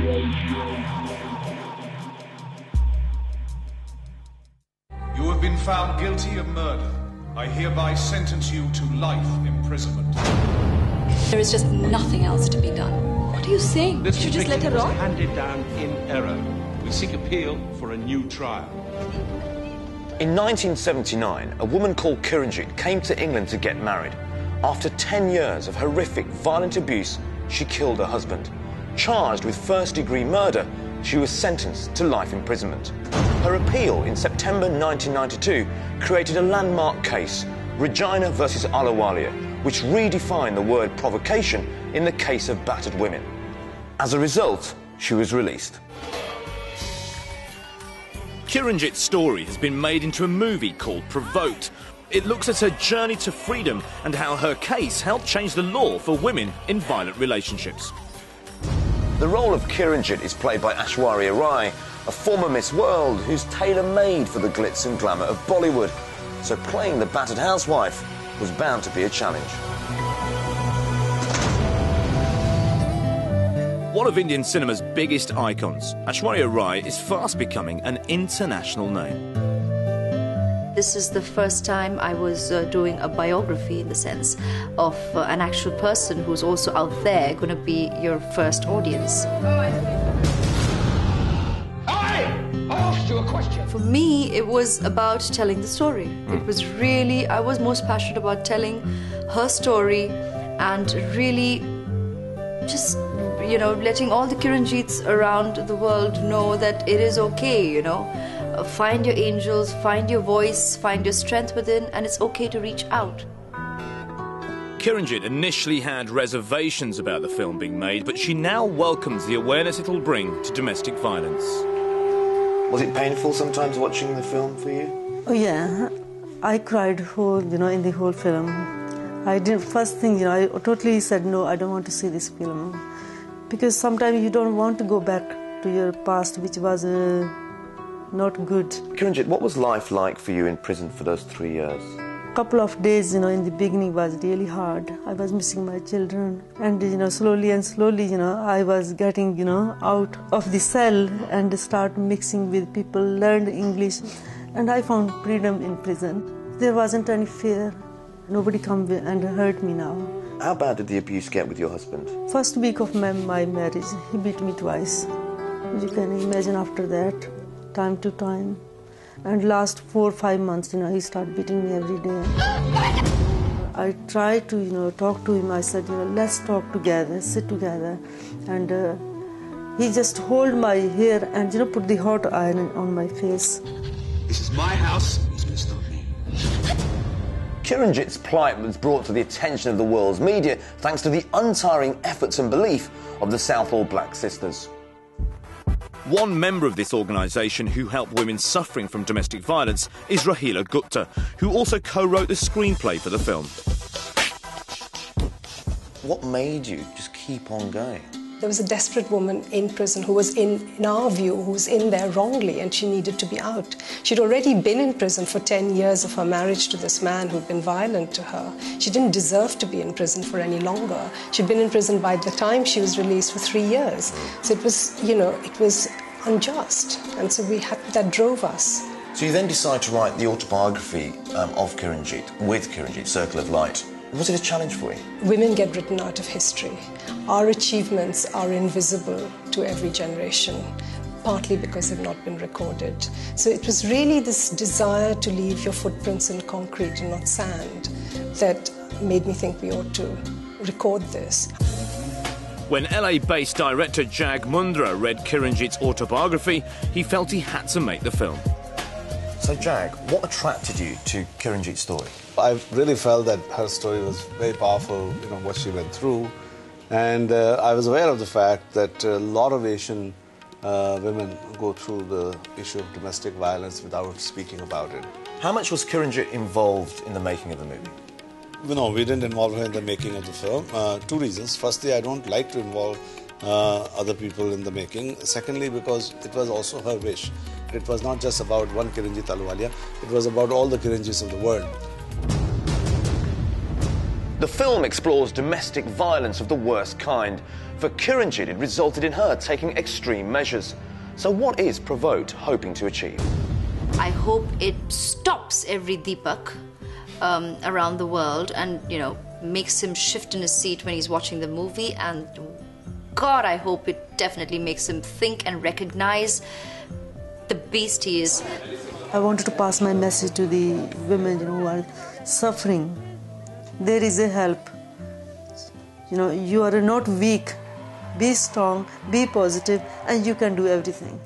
You have been found guilty of murder. I hereby sentence you to life imprisonment. There is just nothing else to be done. What are you saying? This you just let her off? Handed down in error. We seek appeal for a new trial. In 1979, a woman called Kiranjit came to England to get married. After 10 years of horrific, violent abuse, she killed her husband. Charged with first-degree murder, she was sentenced to life imprisonment. Her appeal in September 1992 created a landmark case, Regina versus Ahluwalia, which redefined the word provocation in the case of battered women. As a result, she was released. Kiranjit's story has been made into a movie called Provoked. It looks at her journey to freedom and how her case helped change the law for women in violent relationships. The role of Kiranjit is played by Aishwarya Rai, a former Miss World who's tailor-made for the glitz and glamour of Bollywood. So playing the battered housewife was bound to be a challenge. One of Indian cinema's biggest icons, Aishwarya Rai is fast becoming an international name. This is the first time I was doing a biography, in the sense of an actual person who's also out there, going to be your first audience. I asked you a question. For me, it was about telling the story. It was really, I was most passionate about telling her story and really just, you know, letting all the Kiranjits around the world know that it is okay, you know. Find your angels, find your voice, find your strength within, and it's okay to reach out. Kiranjit initially had reservations about the film being made, but she now welcomes the awareness it'll bring to domestic violence. Was it painful sometimes watching the film for you? Oh yeah, I cried in the whole film. I did first thing, I totally said no, I don't want to see this film, because sometimes you don't want to go back to your past, which was not good. Kiranjit, what was life like for you in prison for those 3 years? Couple of days, in the beginning was really hard. I was missing my children, and slowly and slowly, I was getting, out of the cell and start mixing with people, learned English, and I found freedom in prison. There wasn't any fear. Nobody come and hurt me now. How bad did the abuse get with your husband? First week of my marriage, he beat me twice. You can imagine after that, time to time. And last 4 or 5 months, he started beating me every day. I tried to, talk to him. I said, let's talk together, sit together. And he just hold my hair and, put the hot iron on my face. This is my house. He's going to stop me. Kiranjit's plight was brought to the attention of the world's media thanks to the untiring efforts and belief of the Southall Black Sisters. One member of this organisation who helped women suffering from domestic violence is Rahila Gupta, who also co-wrote the screenplay for the film. What made you just keep on going? There was a desperate woman in prison who was, in our view, who was in there wrongly, and she needed to be out. She'd already been in prison for 10 years of her marriage to this man who'd been violent to her. She didn't deserve to be in prison for any longer. She'd been in prison by the time she was released for 3 years. So it was, it was unjust, and so that drove us. So you then decide to write the autobiography of Kiranjit, with Kiranjit, Circle of Light. Was it a challenge for you? Women get written out of history. Our achievements are invisible to every generation, partly because they've not been recorded. So it was really this desire to leave your footprints in concrete and not sand that made me think we ought to record this. When LA-based director Jag Mundra read Kiranjit's autobiography, he felt he had to make the film. So Jag, what attracted you to Kiranjit's story? I really felt that her story was very powerful, what she went through. And I was aware of the fact that a lot of Asian women go through the issue of domestic violence without speaking about it. How much was Kiranjit involved in the making of the movie? No, we didn't involve her in the making of the film. 2 reasons. Firstly, I don't like to involve other people in the making. Secondly, because it was also her wish. It was not just about one Kiranjit Ahluwalia, it was about all the Kiranjits of the world. The film explores domestic violence of the worst kind. For Kiranjit, it resulted in her taking extreme measures. So what is Provoked hoping to achieve? I hope it stops every Deepak around the world and, you know, makes him shift in his seat when he's watching the movie. And God, I hope it definitely makes him think and recognize the beast he is. I wanted to pass my message to the women, you know, who are suffering. There is a help. You know, you are not weak. Be strong, be positive, and you can do everything.